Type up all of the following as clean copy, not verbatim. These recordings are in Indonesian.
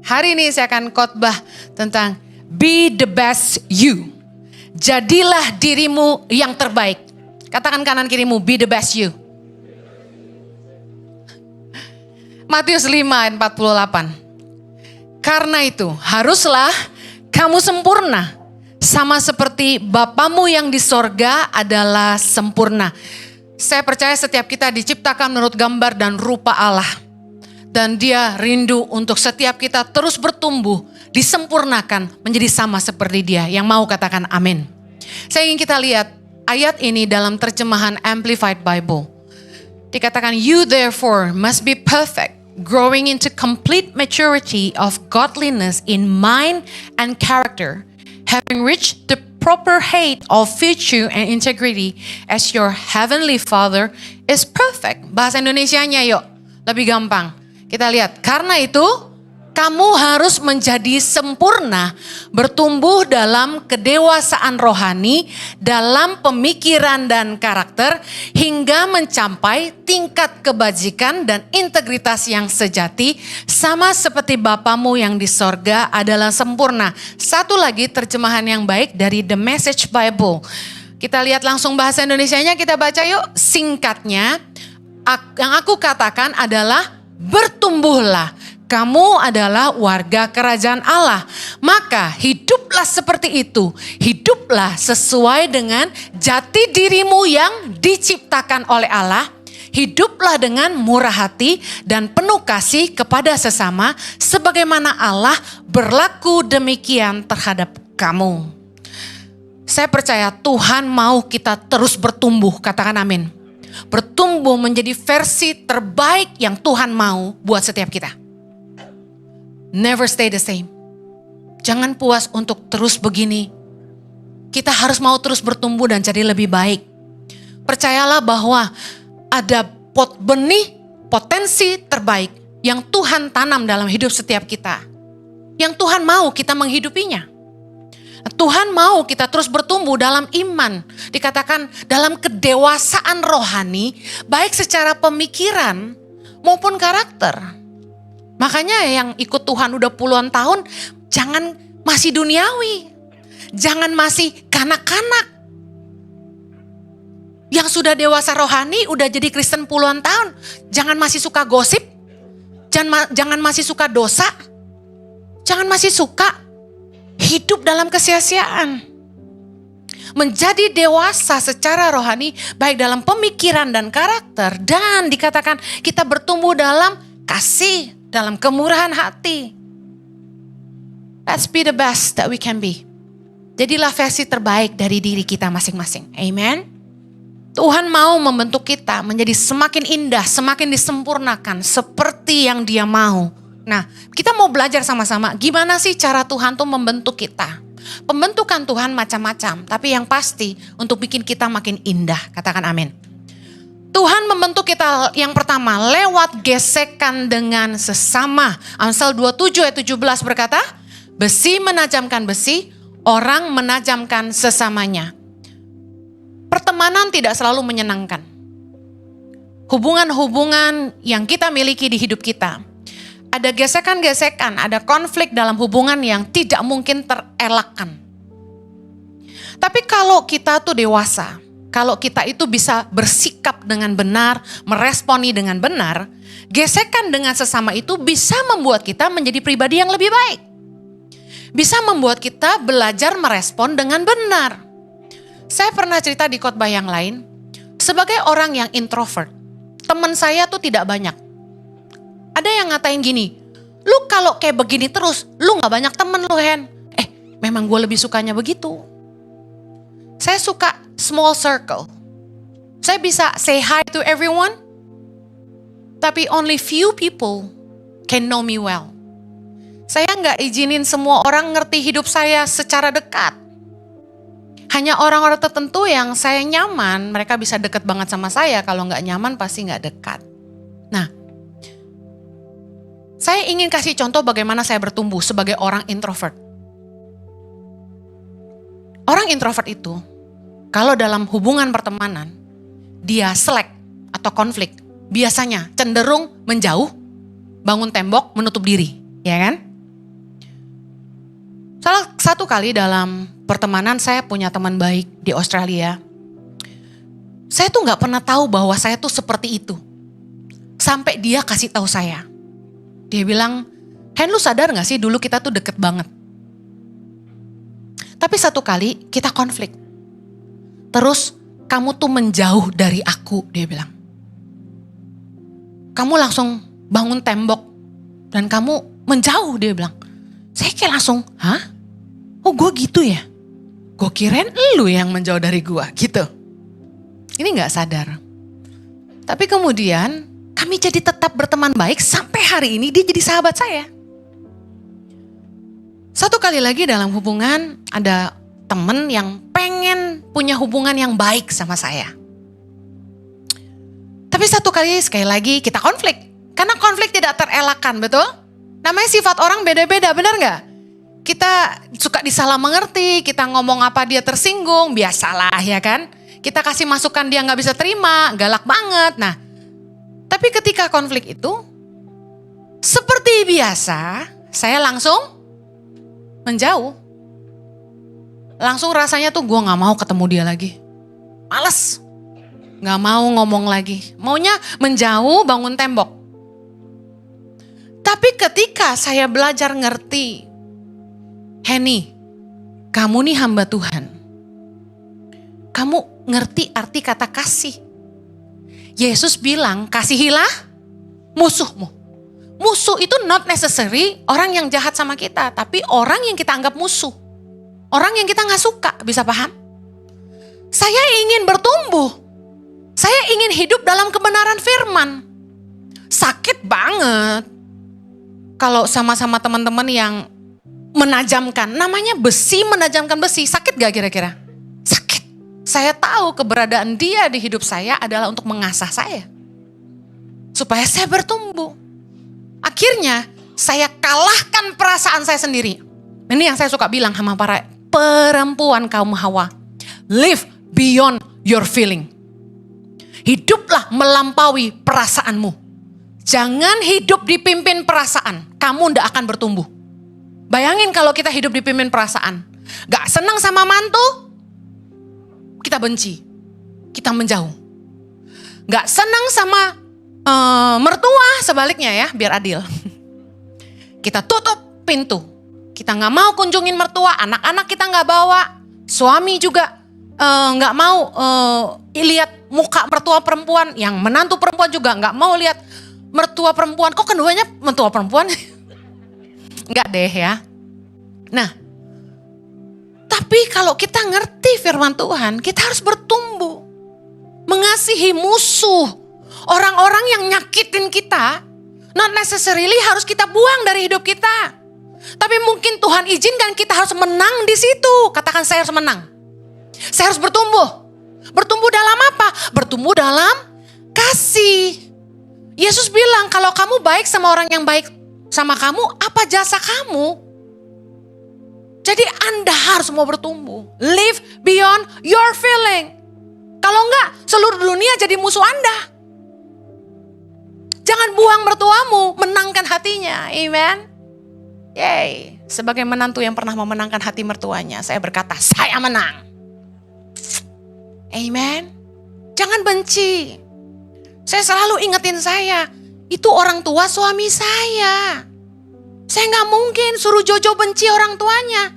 Hari ini saya akan khotbah tentang be the best you. Jadilah dirimu yang terbaik. Katakan kanan kirimu, be the best you. Matius 5 ayat 48. Karena itu haruslah kamu sempurna, sama seperti Bapamu yang di sorga adalah sempurna. Saya percaya setiap kita diciptakan menurut gambar dan rupa Allah. Dan Dia rindu untuk setiap kita terus bertumbuh, disempurnakan menjadi sama seperti Dia. Yang mau katakan amin. Saya ingin kita lihat ayat ini dalam terjemahan Amplified Bible. Dikatakan, you therefore must be perfect, growing into complete maturity of godliness in mind and character, having reached the proper height of virtue and integrity as your heavenly Father is perfect. Bahasa Indonesianya yuk, lebih gampang. Kita lihat, karena itu kamu harus menjadi sempurna, bertumbuh dalam kedewasaan rohani, dalam pemikiran dan karakter, hingga mencapai tingkat kebajikan dan integritas yang sejati, sama seperti Bapamu yang di sorga adalah sempurna. Satu lagi terjemahan yang baik dari The Message Bible. Kita lihat langsung bahasa Indonesianya, kita baca yuk. Singkatnya, yang aku katakan adalah bertumbuhlah. Kamu adalah warga kerajaan Allah. Maka hiduplah seperti itu. Hiduplah sesuai dengan jati dirimu yang diciptakan oleh Allah. Hiduplah dengan murah hati dan penuh kasih kepada sesama. Sebagaimana Allah berlaku demikian terhadap kamu. Saya percaya Tuhan mau kita terus bertumbuh. Katakan amin. Bertumbuh menjadi versi terbaik yang Tuhan mau buat setiap kita. Never stay the same. Jangan puas untuk terus begini. Kita harus mau terus bertumbuh dan jadi lebih baik. Percayalah bahwa ada benih potensi terbaik yang Tuhan tanam dalam hidup setiap kita. Yang Tuhan mau kita menghidupinya. Tuhan mau kita terus bertumbuh dalam iman. Dikatakan dalam kedewasaan rohani, baik secara pemikiran maupun karakter. Makanya yang ikut Tuhan udah puluhan tahun, jangan masih duniawi. Jangan masih kanak-kanak. Yang sudah dewasa rohani, udah jadi Kristen puluhan tahun, jangan masih suka gosip. Jangan masih suka dosa. Jangan masih suka hidup dalam kesia-siaan. Menjadi dewasa secara rohani, baik dalam pemikiran dan karakter. Dan dikatakan kita bertumbuh dalam kasih, dalam kemurahan hati. Let's be the best that we can be. Jadilah versi terbaik dari diri kita masing-masing. Amen. Tuhan mau membentuk kita menjadi semakin indah, semakin disempurnakan seperti yang Dia mau. Nah, kita mau belajar sama-sama gimana sih cara Tuhan tuh membentuk kita. Pembentukan Tuhan macam-macam, tapi yang pasti untuk bikin kita makin indah. Katakan amin. Tuhan membentuk kita yang pertama lewat gesekan dengan sesama. Amsal 27 ayat 17 berkata, besi menajamkan besi, orang menajamkan sesamanya. Pertemanan tidak selalu menyenangkan. Hubungan-hubungan yang kita miliki di hidup kita, ada gesekan-gesekan, ada konflik dalam hubungan yang tidak mungkin terelakkan. Tapi kalau kita tuh dewasa, kalau kita itu bisa bersikap dengan benar, meresponi dengan benar, gesekan dengan sesama itu bisa membuat kita menjadi pribadi yang lebih baik. Bisa membuat kita belajar merespon dengan benar. Saya pernah cerita di khotbah yang lain, sebagai orang yang introvert, teman saya tuh tidak banyak. Ada yang ngatain gini, lu kalau kayak begini terus, lu gak banyak temen lu Hen. Memang gue lebih sukanya begitu. Saya suka small circle. Saya bisa say hi to everyone, tapi only few people can know me well. Saya gak izinin semua orang ngerti hidup saya secara dekat. Hanya orang-orang tertentu yang saya nyaman, mereka bisa dekat banget sama saya. Kalau gak nyaman pasti gak dekat. Nah, saya ingin kasih contoh bagaimana saya bertumbuh sebagai orang introvert. Orang introvert itu, kalau dalam hubungan pertemanan, dia selek atau konflik, biasanya cenderung menjauh, bangun tembok, menutup diri, ya kan? Satu kali dalam pertemanan saya punya teman baik di Australia. Saya tuh gak pernah tahu bahwa saya tuh seperti itu. Sampai dia kasih tahu saya. Dia bilang, Hen, lu sadar gak sih dulu kita tuh deket banget. Tapi satu kali kita konflik. Terus kamu tuh menjauh dari aku, dia bilang. Kamu langsung bangun tembok dan kamu menjauh, dia bilang. Saya kayak langsung, hah? Oh gue gitu ya? Gue kirain lu yang menjauh dari gue, gitu. Ini gak sadar. Tapi kemudian kami jadi tetap berteman baik sampai hari ini dia jadi sahabat saya. Satu kali lagi dalam hubungan ada temen yang pengen punya hubungan yang baik sama saya. Tapi satu kali sekali lagi kita konflik. Karena konflik tidak terelakkan, betul? Namanya sifat orang beda-beda, benar gak? Kita suka disalah mengerti, kita ngomong apa dia tersinggung, biasalah ya kan. Kita kasih masukan dia gak bisa terima, galak banget. Nah, tapi ketika konflik itu, seperti biasa, saya langsung menjauh. Langsung rasanya tuh gue gak mau ketemu dia lagi. Males, gak mau ngomong lagi. Maunya menjauh, bangun tembok. Tapi ketika saya belajar ngerti, Henny, kamu nih hamba Tuhan. Kamu ngerti arti kata kasih. Yesus bilang, kasihilah musuhmu. Musuh itu not necessary orang yang jahat sama kita, tapi orang yang kita anggap musuh. Orang yang kita gak suka, bisa paham? Saya ingin bertumbuh. Saya ingin hidup dalam kebenaran firman. Sakit banget kalau sama-sama teman-teman yang menajamkan, namanya besi menajamkan besi, sakit gak kira-kira? Sakit. Saya tahu keberadaan dia di hidup saya adalah untuk mengasah saya. Supaya saya bertumbuh. Akhirnya saya kalahkan perasaan saya sendiri. Ini yang saya suka bilang sama para perempuan kaum Hawa. Live beyond your feeling. Hiduplah melampaui perasaanmu. Jangan hidup dipimpin perasaan. Kamu ndak akan bertumbuh. Bayangin kalau kita hidup dipimpin perasaan. Gak senang sama mantu, kita benci. Kita menjauh. Gak senang sama mertua, sebaliknya ya, biar adil. Kita tutup pintu. Kita gak mau kunjungin mertua, anak-anak kita gak bawa. Suami juga gak mau lihat muka mertua perempuan. Yang menantu perempuan juga gak mau lihat mertua perempuan. Kok keduanya mertua perempuan? Enggak deh ya. Nah, tapi kalau kita ngerti firman Tuhan, kita harus bertumbuh. Mengasihi musuh. Orang-orang yang nyakitin kita, not necessarily harus kita buang dari hidup kita. Tapi mungkin Tuhan izinkan kita harus menang di situ. Katakan saya harus menang. Saya harus bertumbuh. Bertumbuh dalam apa? Bertumbuh dalam kasih. Yesus bilang kalau kamu baik sama orang yang baik sama kamu, apa jasa kamu? Jadi Anda harus mau bertumbuh. Live beyond your feeling. Kalau enggak, seluruh dunia jadi musuh Anda. Jangan buang mertuamu, menangkan hatinya. Amen. Yay. Sebagai menantu yang pernah memenangkan hati mertuanya, saya berkata, saya menang. Amen. Jangan benci. Saya selalu ingetin saya, itu orang tua suami saya. Saya gak mungkin suruh Jojo benci orang tuanya.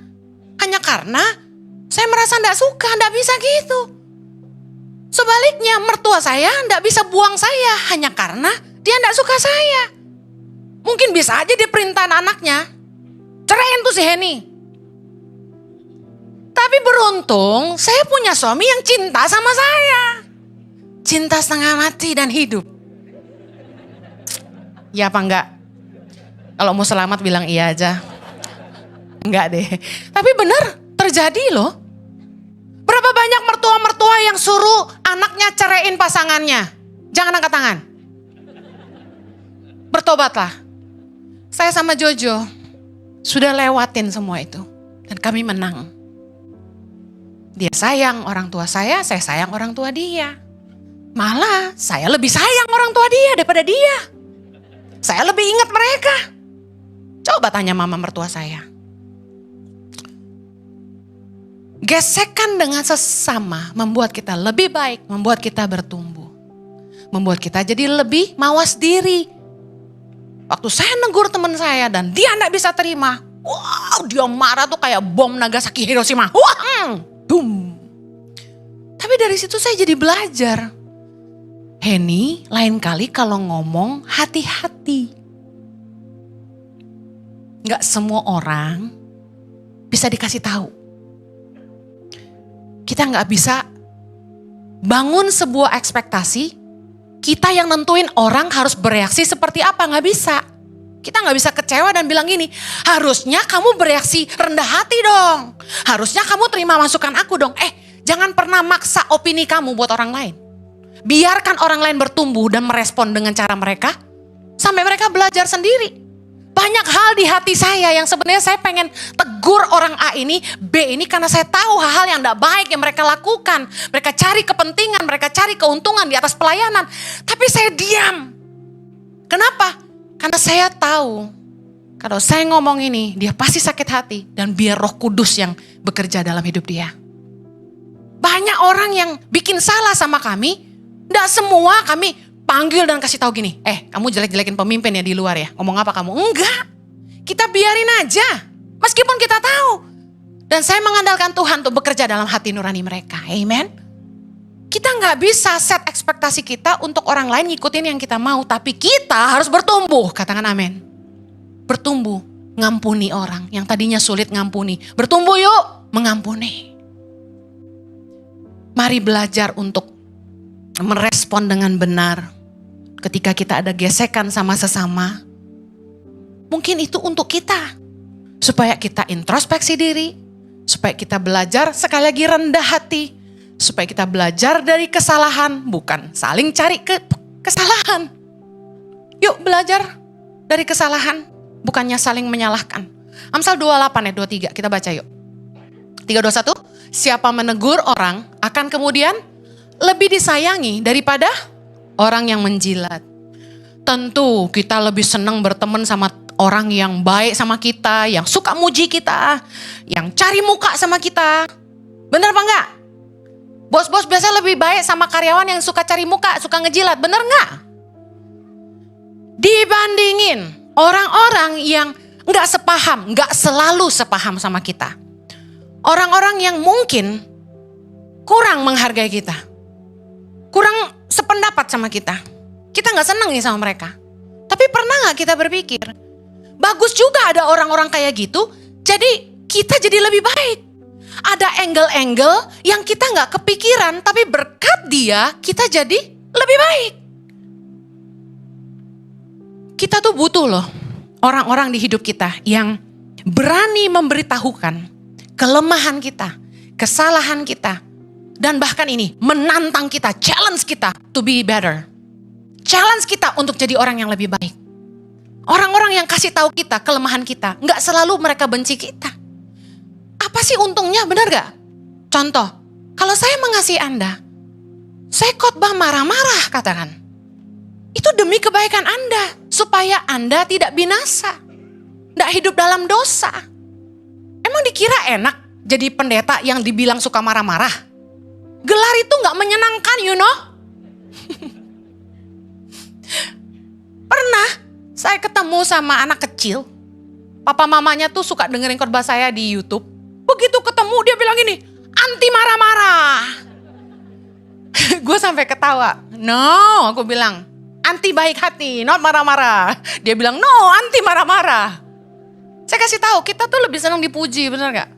Hanya karena saya merasa gak suka, gak bisa gitu. Sebaliknya mertua saya gak bisa buang saya hanya karena dia gak suka saya. Mungkin bisa aja dia perintah anaknya, ceraiin tuh si Henny. Tapi beruntung saya punya suami yang cinta sama saya. Cinta setengah mati dan hidup. Ya apa enggak? Kalau mau selamat bilang iya aja. Enggak deh. Tapi benar terjadi loh. Berapa banyak mertua-mertua yang suruh anaknya ceraiin pasangannya. Jangan angkat tangan. Bertobatlah. Saya sama Jojo sudah lewatin semua itu. Dan kami menang. Dia sayang orang tua saya sayang orang tua dia. Malah saya lebih sayang orang tua dia daripada dia. Saya lebih ingat mereka. Coba tanya mama mertua saya. Gesekan dengan sesama membuat kita lebih baik, membuat kita bertumbuh. Membuat kita jadi lebih mawas diri. Waktu saya negur teman saya dan dia gak bisa terima. Wow, dia marah tuh kayak bom Nagasaki Hiroshima. Wah, boom. Tapi dari situ saya jadi belajar. Henny, lain kali kalau ngomong hati-hati. Gak semua orang bisa dikasih tahu. Kita gak bisa bangun sebuah ekspektasi, kita yang nentuin orang harus bereaksi seperti apa, gak bisa. Kita gak bisa kecewa dan bilang gini, harusnya kamu bereaksi rendah hati dong. Harusnya kamu terima masukan aku dong. Jangan pernah maksa opini kamu buat orang lain. Biarkan orang lain bertumbuh dan merespon dengan cara mereka, sampai mereka belajar sendiri. Banyak hal di hati saya yang sebenarnya saya pengen tegur orang A ini, B ini, karena saya tahu hal-hal yang tidak baik yang mereka lakukan. Mereka cari kepentingan, mereka cari keuntungan di atas pelayanan. Tapi saya diam. Kenapa? Karena saya tahu kalau saya ngomong ini, dia pasti sakit hati. Dan biar Roh Kudus yang bekerja dalam hidup dia. Banyak orang yang bikin salah sama kami, tidak semua kami panggil dan kasih tahu gini, kamu jelek-jelekin pemimpin ya di luar ya, ngomong apa kamu? Enggak, kita biarin aja, meskipun kita tahu. Dan saya mengandalkan Tuhan untuk bekerja dalam hati nurani mereka, amen. Kita gak bisa set ekspektasi kita untuk orang lain ngikutin yang kita mau, tapi kita harus bertumbuh, katakan amin. Bertumbuh, ngampuni orang yang tadinya sulit ngampuni, bertumbuh yuk mengampuni. Mari belajar untuk merespon dengan benar ketika kita ada gesekan sama sesama. Mungkin itu untuk kita, supaya kita introspeksi diri, supaya kita belajar sekali lagi rendah hati, supaya kita belajar dari kesalahan, bukan saling cari kesalahan. Yuk belajar dari kesalahan, bukannya saling menyalahkan. Amsal 28 ayat 23, kita baca yuk. 3:21, siapa menegur orang akan kemudian lebih disayangi daripada orang yang menjilat. Tentu kita lebih senang berteman sama orang yang baik sama kita, yang suka muji kita, yang cari muka sama kita. Bener apa enggak? Bos-bos biasa lebih baik sama karyawan yang suka cari muka, suka ngejilat, bener enggak? Dibandingin orang-orang yang enggak sepaham, enggak selalu sepaham sama kita. Orang-orang yang mungkin kurang menghargai kita, kurang sependapat sama kita. Kita gak seneng nih sama mereka. Tapi pernah gak kita berpikir, bagus juga ada orang-orang kayak gitu, jadi kita jadi lebih baik. Ada angle-angle yang kita gak kepikiran, tapi berkat dia kita jadi lebih baik. Kita tuh butuh loh orang-orang di hidup kita yang berani memberitahukan kelemahan kita, kesalahan kita, dan bahkan ini menantang kita, challenge kita to be better. Challenge kita untuk jadi orang yang lebih baik. Orang-orang yang kasih tahu kita kelemahan kita, nggak selalu mereka benci kita. Apa sih untungnya, benar gak? Contoh, kalau saya mengasihi Anda, saya khotbah marah-marah katakan. Itu demi kebaikan Anda, supaya Anda tidak binasa, nggak hidup dalam dosa. Emang dikira enak jadi pendeta yang dibilang suka marah-marah? Gelar itu gak menyenangkan, you know. Pernah saya ketemu sama anak kecil. Papa mamanya tuh suka dengerin khotbah saya di YouTube. Begitu ketemu dia bilang gini, anti marah-marah. Gue sampai ketawa. No, aku bilang anti baik hati, not marah-marah. Dia bilang no, anti marah-marah. Saya kasih tahu, kita tuh lebih senang dipuji, bener gak?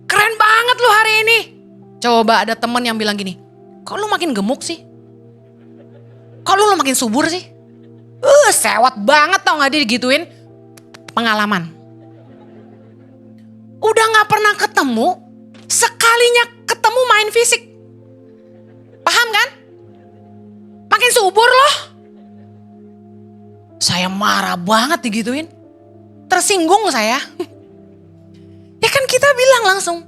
Keren banget lu hari ini. Coba ada temen yang bilang gini, kok lu makin gemuk sih? Kok lu makin subur sih? Sewot banget tau gak dia digituin? Pengalaman. Udah gak pernah ketemu, sekalinya ketemu main fisik. Paham kan? Makin subur loh. Saya marah banget digituin. Tersinggung saya. Ya kan kita bilang langsung,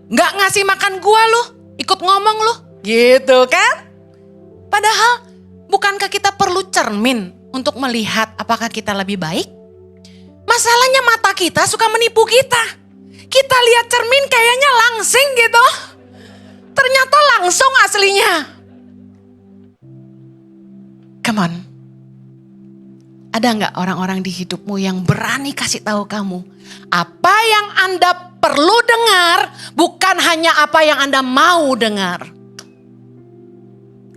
gak ngasih makan gua lu, ikut ngomong lu. Gitu kan? Padahal bukankah kita perlu cermin untuk melihat apakah kita lebih baik? Masalahnya mata kita suka menipu kita. Kita lihat cermin kayaknya langsing gitu. Ternyata langsung aslinya. Come on. Ada nggak orang-orang di hidupmu yang berani kasih tahu kamu apa yang Anda perlu dengar, bukan hanya apa yang Anda mau dengar.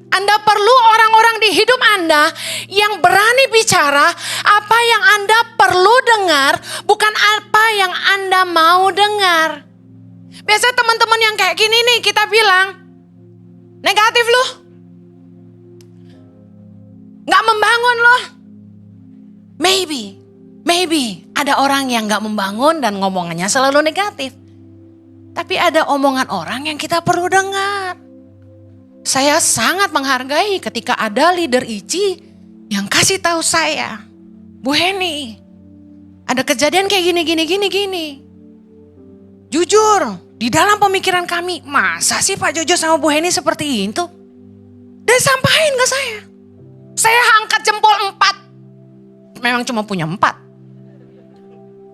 Anda perlu orang-orang di hidup Anda yang berani bicara apa yang Anda perlu dengar, bukan apa yang Anda mau dengar. Biasa teman-teman yang kayak gini nih kita bilang, negatif loh. Gak membangun loh. Maybe ada orang yang gak membangun dan ngomongannya selalu negatif. Tapi ada omongan orang yang kita perlu dengar. Saya sangat menghargai ketika ada leader ICI yang kasih tahu saya, Bu Heni, ada kejadian kayak gini. Jujur, di dalam pemikiran kami, masa sih Pak Jojo sama Bu Heni seperti itu? Dan sampaikan ke saya. Saya angkat jempol 4. Memang cuma punya 4.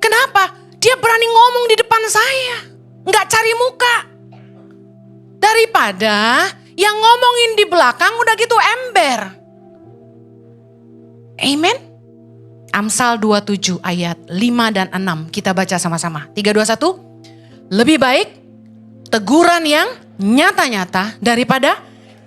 Kenapa? Dia berani ngomong di depan saya. Nggak cari muka. Daripada yang ngomongin di belakang udah gitu ember. Amen. Amsal 27 ayat 5 dan 6. Kita baca sama-sama. 3, 2, 1. Lebih baik teguran yang nyata-nyata daripada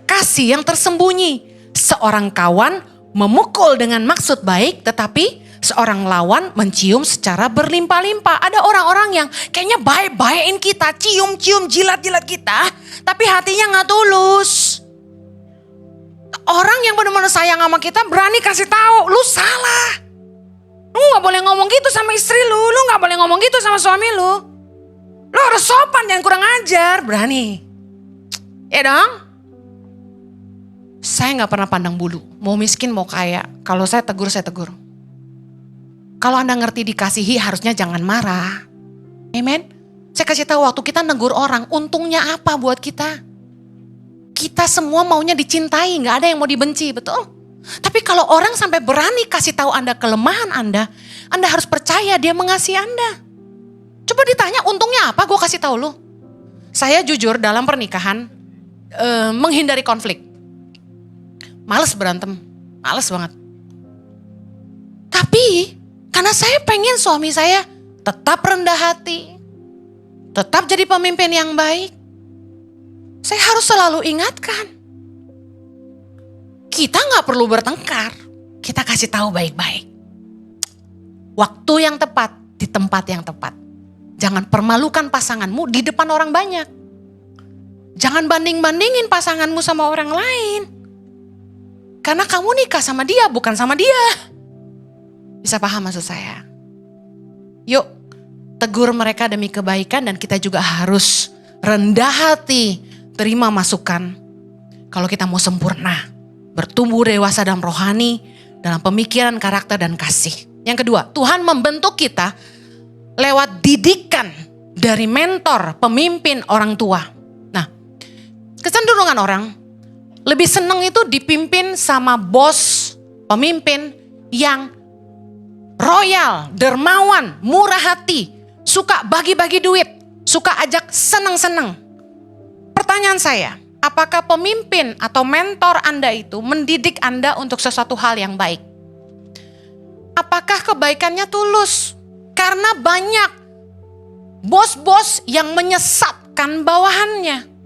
kasih yang tersembunyi. Seorang kawan memukul dengan maksud baik, tetapi seorang lawan mencium secara berlimpah-limpah. Ada orang-orang yang kayaknya baik-baikin kita, cium-cium, jilat-jilat kita, tapi hatinya gak tulus. Orang yang benar-benar sayang sama kita berani kasih tahu, lu salah. Lu gak boleh ngomong gitu sama istri lu gak boleh ngomong gitu sama suami lu. Lu harus sopan, jangan kurang ajar, berani. Ya dong? Saya gak pernah pandang bulu, mau miskin mau kaya. Kalau saya tegur, saya tegur. Kalau Anda ngerti dikasihi harusnya jangan marah. Amen. Saya kasih tahu waktu kita negur orang, untungnya apa buat kita? Kita semua maunya dicintai, gak ada yang mau dibenci, betul? Tapi kalau orang sampai berani kasih tahu Anda kelemahan Anda harus percaya dia mengasihi Anda. Coba ditanya untungnya apa gue kasih tahu lu. Saya jujur dalam pernikahan menghindari konflik. Males berantem, males banget. Tapi karena saya pengen suami saya tetap rendah hati, tetap jadi pemimpin yang baik, saya harus selalu ingatkan. Kita gak perlu bertengkar, kita kasih tahu baik-baik. Waktu yang tepat, di tempat yang tepat. Jangan permalukan pasanganmu di depan orang banyak. Jangan banding-bandingin pasanganmu sama orang lain. Karena kamu nikah sama dia, bukan sama dia. Bisa paham maksud saya? Yuk, tegur mereka demi kebaikan dan kita juga harus rendah hati, terima masukan. Kalau kita mau sempurna, bertumbuh dewasa dalam rohani, dalam pemikiran, karakter, dan kasih. Yang kedua, Tuhan membentuk kita lewat didikan dari mentor, pemimpin, orang tua. Nah, kecenderungan orang lebih seneng itu dipimpin sama bos, pemimpin yang royal, dermawan, murah hati, suka bagi-bagi duit, suka ajak seneng-seneng. Pertanyaan saya, apakah pemimpin atau mentor Anda itu mendidik Anda untuk sesuatu hal yang baik? Apakah kebaikannya tulus? Karena banyak bos-bos yang menyesatkan bawahannya.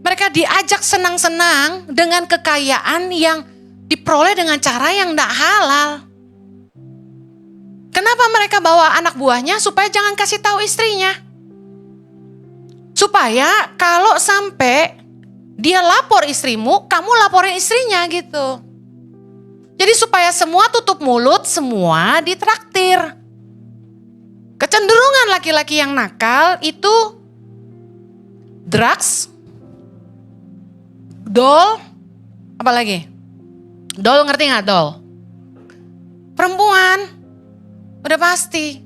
Mereka diajak senang-senang dengan kekayaan yang diperoleh dengan cara yang tidak halal. Kenapa mereka bawa anak buahnya? Supaya jangan kasih tahu istrinya. Supaya kalau sampai dia lapor istrimu, kamu laporin istrinya gitu. Jadi supaya semua tutup mulut, semua ditraktir. Kecenderungan laki-laki yang nakal itu drugs, doll, apa lagi? Doll, ngerti gak doll? Perempuan, udah pasti.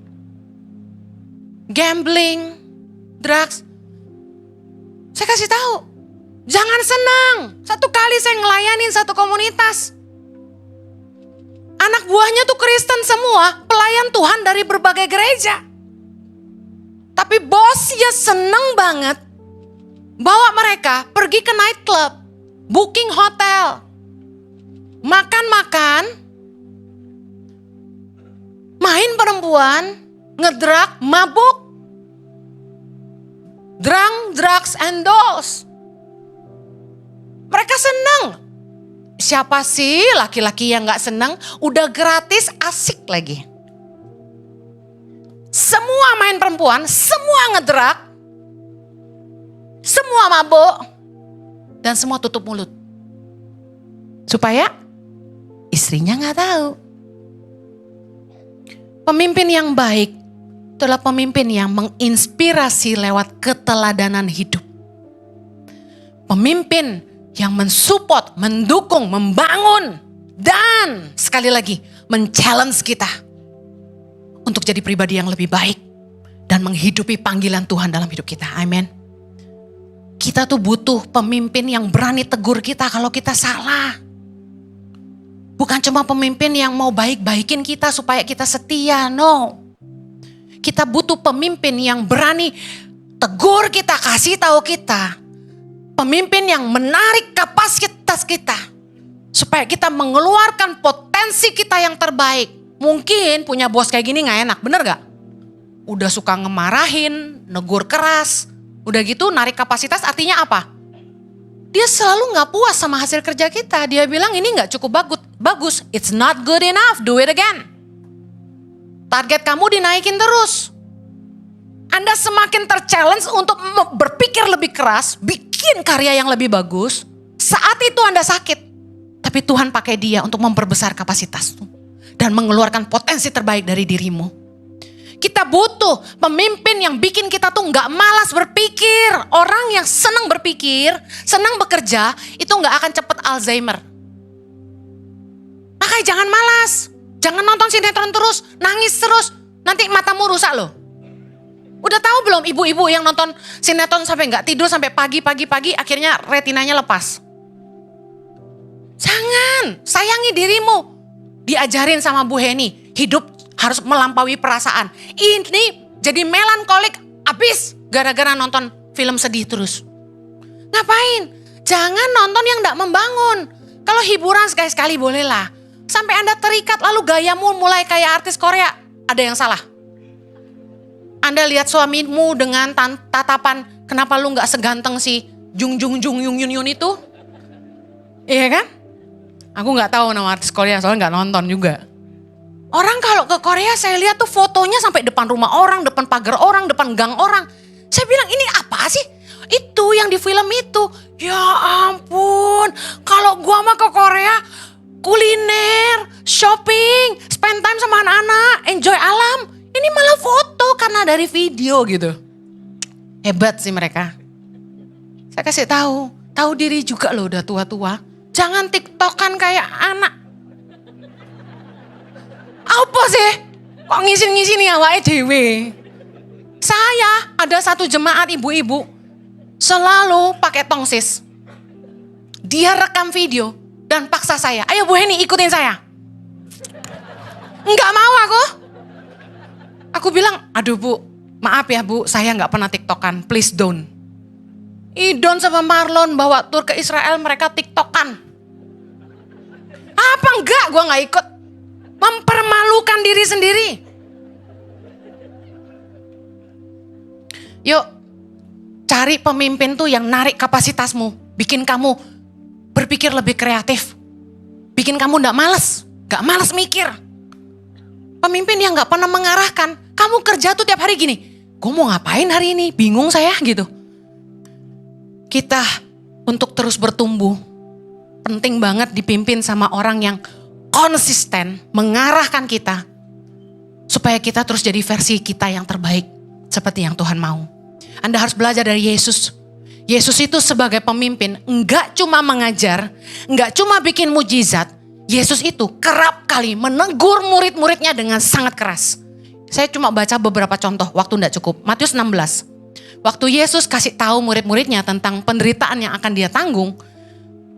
Gambling, drugs. Saya kasih tahu, jangan senang. Satu kali saya ngelayanin satu komunitas. Anak buahnya tuh Kristen semua, pelayan Tuhan dari berbagai gereja. Tapi Tapi bosnya seneng banget bawa mereka pergi ke nightclub, booking hotel, makan-makan, main perempuan, ngedrug, mabuk, drunk, drugs, and dolls. Mereka seneng. Siapa sih laki-laki yang gak seneng? Udah gratis, asik lagi. Semua main perempuan, semua ngedrug, semua mabuk, dan semua tutup mulut. Supaya istrinya gak tahu. Pemimpin yang baik adalah pemimpin yang menginspirasi lewat keteladanan hidup. Pemimpin yang mensupport, mendukung, membangun, dan sekali lagi men-challenge kita untuk jadi pribadi yang lebih baik dan menghidupi panggilan Tuhan dalam hidup kita. Amin. Kita tuh butuh pemimpin yang berani tegur kita kalau kita salah. Bukan cuma pemimpin yang mau baik-baikin kita supaya kita setia, no. Kita butuh pemimpin yang berani tegur kita, kasih tahu kita. Pemimpin yang menarik kapasitas kita supaya kita mengeluarkan potensi kita yang terbaik. Mungkin punya bos kayak gini gak enak, bener gak? Udah suka ngemarahin, negur keras, udah gitu narik kapasitas artinya apa? Dia selalu gak puas sama hasil kerja kita. Dia bilang ini gak cukup bagus, it's not good enough, do it again. Target kamu dinaikin terus. Anda semakin ter-challenge untuk berpikir lebih keras, bikin karya yang lebih bagus. Saat itu Anda sakit, tapi Tuhan pakai dia untuk memperbesar kapasitasmu dan mengeluarkan potensi terbaik dari dirimu. Kita butuh pemimpin yang bikin kita tuh gak malas berpikir. Orang yang senang berpikir, senang bekerja, itu gak akan cepet Alzheimer. Makanya jangan malas, jangan nonton sinetron terus, nangis terus, nanti matamu rusak loh. Udah tahu belum ibu-ibu yang nonton sinetron sampai gak tidur sampai pagi, akhirnya retinanya lepas. Jangan, sayangi dirimu. Diajarin sama Bu Heni, hidup harus melampaui perasaan. Ini jadi melankolik abis gara-gara nonton film sedih terus. Ngapain? Jangan nonton yang gak membangun. Kalau hiburan sekali-sekali bolehlah. Sampai Anda terikat lalu gayamu mulai kayak artis Korea, ada yang salah. Anda lihat suamimu dengan tatapan, kenapa lu gak seganteng si Jung Yun itu? Iya kan? Aku gak tahu nama artis Korea soalnya gak nonton juga. Orang kalau ke Korea saya lihat tuh fotonya sampai depan rumah orang, depan pagar orang, depan gang orang. Saya bilang ini apa sih? Itu yang di film itu. Ya ampun, kalau gua mah ke Korea kuliner, shopping, spend time sama anak-anak, enjoy alam. Ini malah foto karena dari video gitu. Hebat sih mereka. Saya kasih tahu diri juga loh udah tua-tua. Jangan tiktokan kayak anak. Apa sih? Kok ngisin-ngisin awake dhewe? Saya ada satu jemaat ibu-ibu selalu pakai tongsis. Dia rekam video dan paksa saya. Ayo Bu Heni ikutin saya. Enggak mau aku. Aku bilang, aduh Bu, maaf ya Bu, saya gak pernah tiktokan, please don't. Idon sama Marlon bawa tur ke Israel, mereka tiktokan. Apa enggak, gue gak ikut. Mempermalukan diri sendiri. Yuk, cari pemimpin tuh yang narik kapasitasmu, bikin kamu berpikir lebih kreatif. Bikin kamu gak malas mikir. Pemimpin yang gak pernah mengarahkan. Kamu kerja tuh tiap hari gini. Gue mau ngapain hari ini? Bingung saya gitu. Kita untuk terus bertumbuh. Penting banget dipimpin sama orang yang konsisten. Mengarahkan kita. Supaya kita terus jadi versi kita yang terbaik. Seperti yang Tuhan mau. Anda harus belajar dari Yesus. Yesus itu sebagai pemimpin. Enggak cuma mengajar. Enggak cuma bikin mujizat. Yesus itu kerap kali menegur murid-muridnya dengan sangat keras. Saya cuma baca beberapa contoh, waktu tidak cukup. Matius 16. Waktu Yesus kasih tahu murid-muridnya tentang penderitaan yang akan dia tanggung,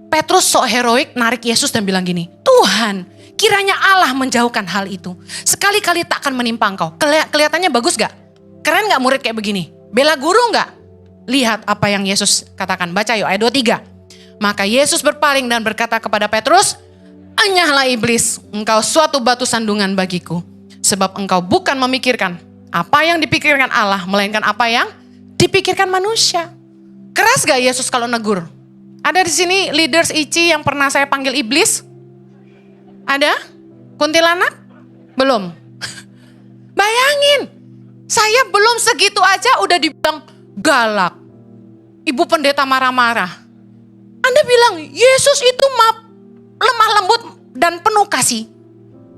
Petrus sok heroik narik Yesus dan bilang gini, Tuhan, kiranya Allah menjauhkan hal itu. Sekali-kali tak akan menimpa engkau. Kelihatannya bagus gak? Keren gak murid kayak begini? Bela guru gak? Lihat apa yang Yesus katakan. Baca yuk ayat 23. Maka Yesus berpaling dan berkata kepada Petrus, "Enyahlah iblis, engkau suatu batu sandungan bagiku. Sebab engkau bukan memikirkan apa yang dipikirkan Allah, melainkan apa yang dipikirkan manusia." Keras gak Yesus kalau negur? Ada di sini leaders ICI yang pernah saya panggil iblis? Ada? Kuntilanak? Belum. Bayangin, saya belum segitu aja udah dibilang galak. Ibu pendeta marah-marah. Anda bilang Yesus itu lemah lembut dan penuh kasih.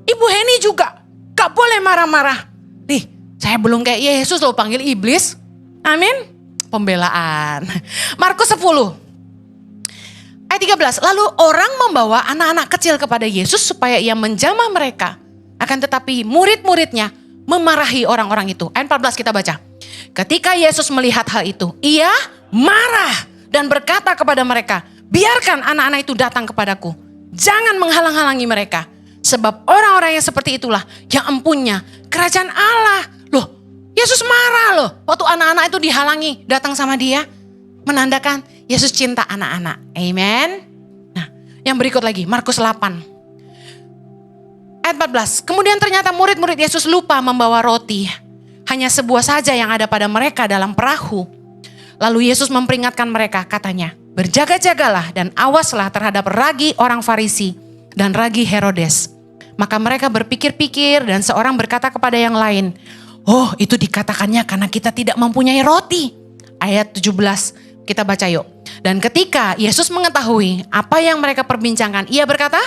Ibu Heni juga gak boleh marah-marah. Nih, saya belum kayak Yesus loh panggil iblis. Amin. Pembelaan. Markus 10. Ayat 13. Lalu orang membawa anak-anak kecil kepada Yesus supaya ia menjamah mereka. Akan tetapi murid-muridnya memarahi orang-orang itu. Ayat 14 kita baca. Ketika Yesus melihat hal itu, ia marah dan berkata kepada mereka, "Biarkan anak-anak itu datang kepadaku. Jangan menghalang-halangi mereka. Sebab orang-orang yang seperti itulah yang empunya kerajaan Allah." Loh, Yesus marah loh waktu anak-anak itu dihalangi datang sama dia. Menandakan Yesus cinta anak-anak. Amen. Nah, yang berikut lagi, Markus 8. Ayat 14. Kemudian ternyata murid-murid Yesus lupa membawa roti. Hanya sebuah saja yang ada pada mereka dalam perahu. Lalu Yesus memperingatkan mereka, katanya, "Berjaga-jagalah dan awaslah terhadap ragi orang Farisi dan ragi Herodes." Maka mereka berpikir-pikir dan seorang berkata kepada yang lain, "Oh, itu dikatakannya karena kita tidak mempunyai roti." Ayat 17 kita baca yuk. Dan ketika Yesus mengetahui apa yang mereka perbincangkan, ia berkata,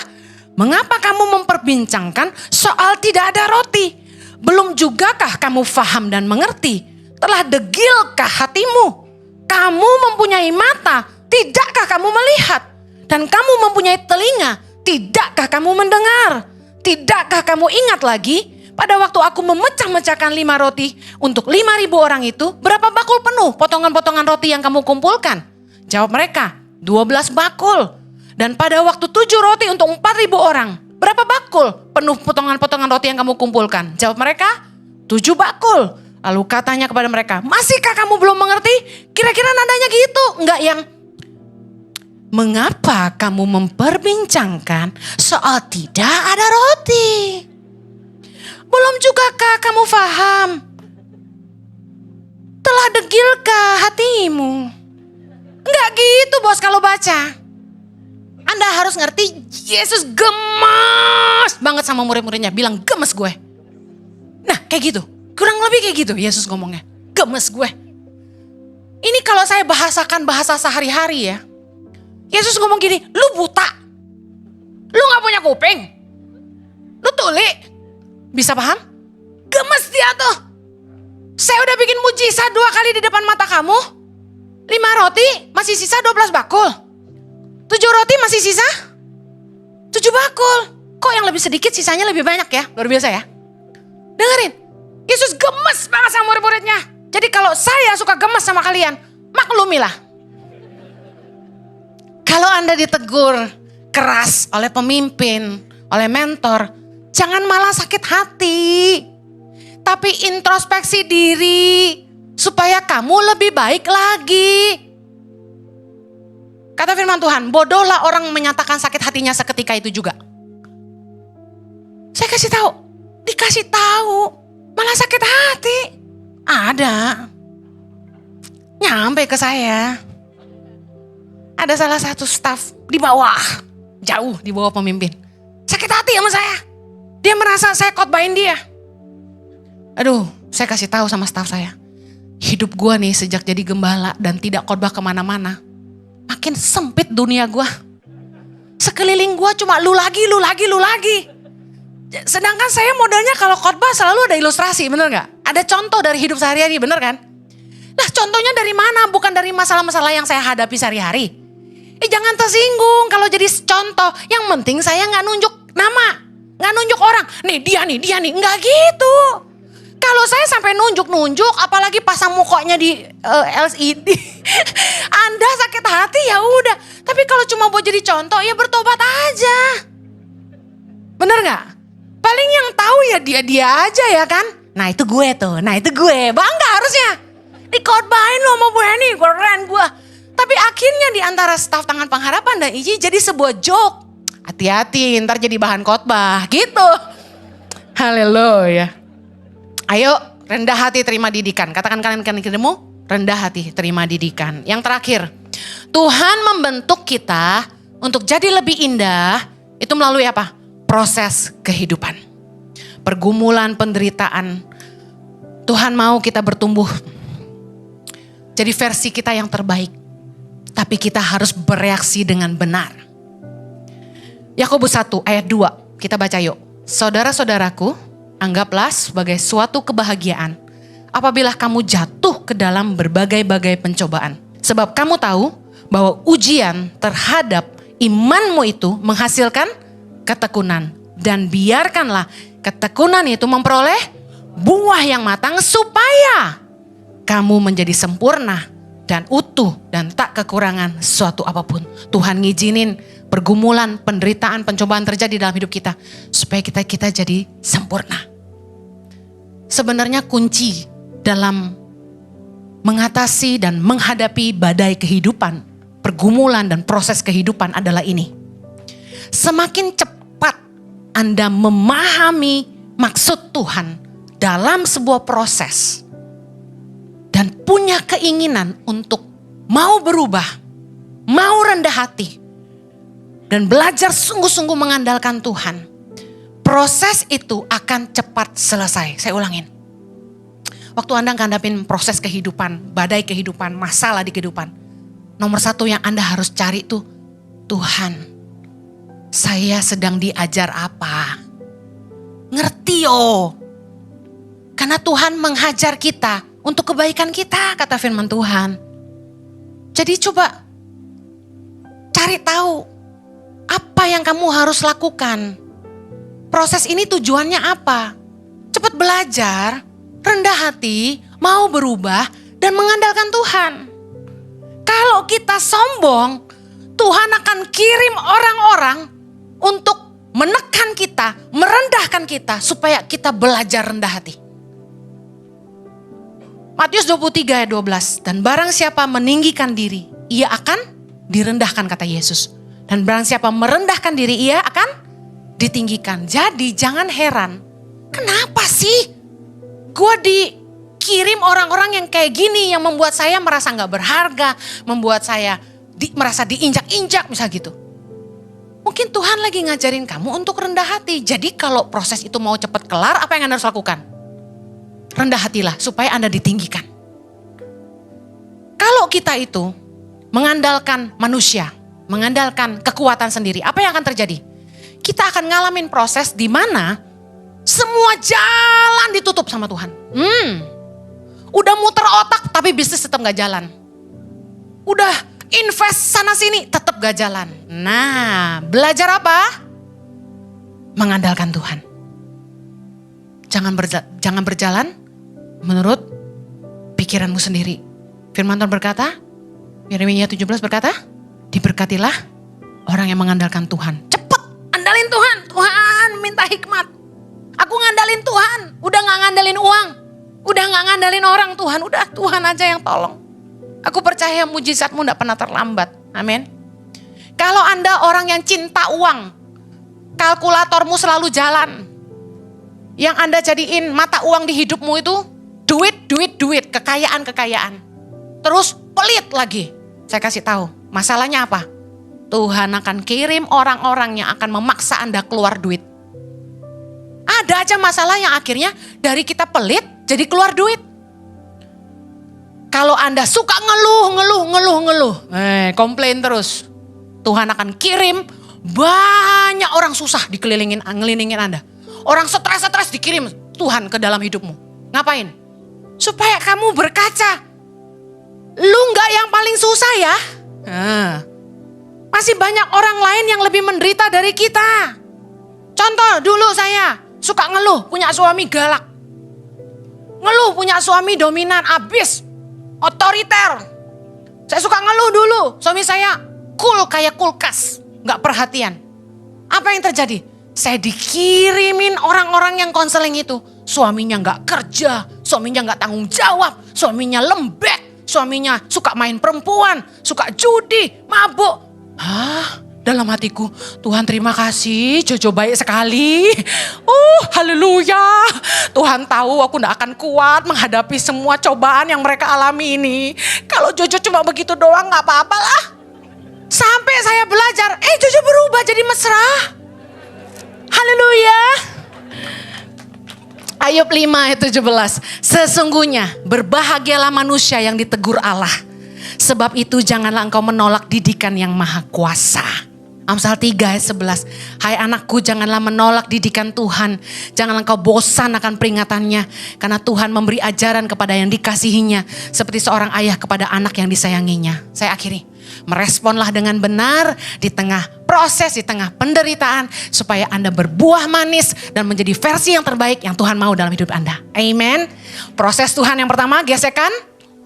"Mengapa kamu memperbincangkan soal tidak ada roti? Belum jugakah kamu faham dan mengerti? Telah degilkah hatimu? Kamu mempunyai mata, tidakkah kamu melihat? Dan kamu mempunyai telinga, tidakkah kamu mendengar? Tidakkah kamu ingat lagi pada waktu aku memecah-mecahkan 5 roti untuk 5.000 orang itu, berapa bakul penuh potongan-potongan roti yang kamu kumpulkan?" Jawab mereka, 12 bakul. "Dan pada waktu 7 roti untuk 4.000 orang, berapa bakul penuh potongan-potongan roti yang kamu kumpulkan?" Jawab mereka, 7 bakul. Lalu katanya kepada mereka, "Masihkah kamu belum mengerti?" Kira-kira nadanya gitu. Enggak yang, "Mengapa kamu memperbincangkan soal tidak ada roti? Belum jugakah kamu faham? Telah degilkah hatimu?" Enggak gitu bos kalau baca. Anda harus ngerti Yesus gemes banget sama murid-muridnya. Bilang, "Gemes gue." Nah kayak gitu. Kurang lebih kayak gitu Yesus ngomongnya. Gemes gue. Ini kalau saya bahasakan bahasa sehari-hari ya. Yesus ngomong gini, "Lu buta. Lu gak punya kuping. Lu tuli." Bisa paham? Gemes dia tuh. Saya udah bikin mujizat 2 kali di depan mata kamu. 5 roti masih sisa 12 bakul. 7 roti masih sisa 7 bakul. Kok yang lebih sedikit sisanya lebih banyak ya? Luar biasa ya. Dengerin. Yesus gemes banget sama murid-muridnya. Jadi kalau saya suka gemes sama kalian, maklumilah. Kalau Anda ditegur keras oleh pemimpin, oleh mentor, jangan malah sakit hati. Tapi introspeksi diri supaya kamu lebih baik lagi. Kata firman Tuhan, bodohlah orang menyatakan sakit hatinya seketika itu juga. Saya kasih tahu, dikasih tahu, malah sakit hati. Ada. Nyampe ke saya. Ada salah satu staf di bawah, jauh di bawah pemimpin. Sakit hati sama saya. Dia merasa saya khotbahin dia. Aduh, saya kasih tahu sama staf saya. Hidup gue nih sejak jadi gembala dan tidak khotbah kemana-mana, makin sempit dunia gue. Sekeliling gue cuma lu lagi. Sedangkan saya modelnya kalau khotbah selalu ada ilustrasi, bener gak? Ada contoh dari hidup sehari-hari, bener kan? Lah contohnya dari mana? Bukan dari masalah-masalah yang saya hadapi sehari-hari. Jangan tersinggung kalau jadi contoh. Yang penting saya gak nunjuk nama, gak nunjuk orang. Nih dia nih, gak gitu. Kalau saya sampai nunjuk-nunjuk, apalagi pasang mukanya di LCD, Anda sakit hati ya udah. Tapi kalau cuma buat jadi contoh, ya bertobat aja. Bener gak? Paling yang tahu ya dia aja ya kan. Nah itu gue tuh, bangga harusnya. Dikotbahin lo sama Bu Heni, keren gue. Tapi akhirnya di antara staf Tangan Pengharapan dan IJ jadi sebuah joke. Hati-hati, ntar jadi bahan khotbah gitu. Haleluya. Ayo rendah hati terima didikan. Katakan kalian kirimu, rendah hati terima didikan. Yang terakhir, Tuhan membentuk kita untuk jadi lebih indah. Itu melalui apa? Proses kehidupan. Pergumulan, penderitaan. Tuhan mau kita bertumbuh. Jadi versi kita yang terbaik. Tapi kita harus bereaksi dengan benar. Yakobus 1 ayat 2. Kita baca yuk. Saudara-saudaraku, anggaplah sebagai suatu kebahagiaan apabila kamu jatuh ke dalam berbagai-bagai pencobaan. Sebab kamu tahu bahwa ujian terhadap imanmu itu menghasilkan ketekunan. Dan biarkanlah ketekunan itu memperoleh buah yang matang supaya kamu menjadi sempurna dan utuh dan tak kekurangan suatu apapun. Tuhan ngizinin pergumulan, penderitaan, pencobaan terjadi dalam hidup kita supaya kita jadi sempurna. Sebenarnya kunci dalam mengatasi dan menghadapi badai kehidupan, pergumulan dan proses kehidupan adalah ini. Semakin cepat Anda memahami maksud Tuhan dalam sebuah proses dan punya keinginan untuk mau berubah, mau rendah hati, dan belajar sungguh-sungguh mengandalkan Tuhan, proses itu akan cepat selesai. Saya ulangin. Waktu Anda ngadapin proses kehidupan, badai kehidupan, masalah di kehidupan, nomor satu yang Anda harus cari itu, Tuhan, saya sedang diajar apa? Ngerti yo. Karena Tuhan menghajar kita untuk kebaikan kita, kata firman Tuhan. Jadi coba cari tahu apa yang kamu harus lakukan. Proses ini tujuannya apa? Cepat belajar, rendah hati, mau berubah dan mengandalkan Tuhan. Kalau kita sombong, Tuhan akan kirim orang-orang untuk menekan kita, merendahkan kita supaya kita belajar rendah hati. Matius 23 ayat 12. Dan barang siapa meninggikan diri, ia akan direndahkan, kata Yesus. Dan barang siapa merendahkan diri, ia akan ditinggikan. Jadi jangan heran. Kenapa sih gue dikirim orang-orang yang kayak gini, yang membuat saya merasa gak berharga, membuat saya merasa diinjak-injak, misal gitu. Mungkin Tuhan lagi ngajarin kamu untuk rendah hati. Jadi kalau proses itu mau cepat kelar, apa yang Anda harus lakukan? Rendah hatilah supaya Anda ditinggikan. Kalau kita itu mengandalkan manusia, mengandalkan kekuatan sendiri, apa yang akan terjadi? Kita akan ngalamin proses di mana semua jalan ditutup sama Tuhan. Udah muter otak tapi bisnis tetap gak jalan. Udah invest sana sini tetap gak jalan. Nah, belajar apa? Mengandalkan Tuhan. Jangan berjalan menurut pikiranmu sendiri. Firman Tuhan berkata, Yeremia 17 berkata, diberkatilah orang yang mengandalkan Tuhan. Cepet andalin Tuhan. Tuhan minta hikmat. Aku ngandalin Tuhan. Udah gak ngandalin uang. Udah gak ngandalin orang Tuhan. Udah Tuhan aja yang tolong. Aku percaya mujizatmu gak pernah terlambat. Amin. Kalau Anda orang yang cinta uang, kalkulatormu selalu jalan. Yang Anda jadiin mata uang di hidupmu itu duit, kekayaan. Terus pelit lagi. Saya kasih tahu, masalahnya apa? Tuhan akan kirim orang-orang yang akan memaksa Anda keluar duit. Ada aja masalah yang akhirnya dari kita pelit jadi keluar duit. Kalau Anda suka ngeluh, komplain terus. Tuhan akan kirim banyak orang susah ngelilingin Anda. Orang stres dikirim Tuhan ke dalam hidupmu. Ngapain? Supaya kamu berkaca. Lu gak yang paling susah ya. Masih banyak orang lain yang lebih menderita dari kita. Contoh dulu saya suka ngeluh punya suami galak. Ngeluh punya suami dominan, abis, otoriter. Saya suka ngeluh dulu. Suami saya cool kayak kulkas. Gak perhatian. Apa yang terjadi? Saya dikirimin orang-orang yang konseling itu. Suaminya gak kerja, suaminya gak tanggung jawab, suaminya lembek, suaminya suka main perempuan, suka judi, mabuk. Dalam hatiku, Tuhan terima kasih, Jojo baik sekali. Haleluya. Tuhan tahu aku gak akan kuat menghadapi semua cobaan yang mereka alami ini. Kalau Jojo cuma begitu doang gak apa-apa lah. Sampai saya belajar, Jojo berubah jadi mesra. Haleluya. Ayub 5 ayat 17. Sesungguhnya berbahagialah manusia yang ditegur Allah. Sebab itu janganlah engkau menolak didikan yang maha kuasa. Amsal 3 ayat 11. Hai anakku, janganlah menolak didikan Tuhan. Janganlah engkau bosan akan peringatannya. Karena Tuhan memberi ajaran kepada yang dikasihinya. Seperti seorang ayah kepada anak yang disayanginya. Saya akhiri. Meresponlah dengan benar di tengah proses, di tengah penderitaan. Supaya Anda berbuah manis dan menjadi versi yang terbaik yang Tuhan mau dalam hidup Anda. Amen. Proses Tuhan yang pertama, gesekan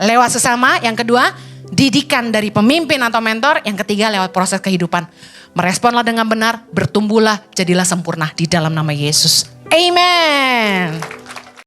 lewat sesama. Yang kedua, didikan dari pemimpin atau mentor. Yang ketiga, lewat proses kehidupan. Meresponlah dengan benar, bertumbuhlah, jadilah sempurna di dalam nama Yesus. Amen.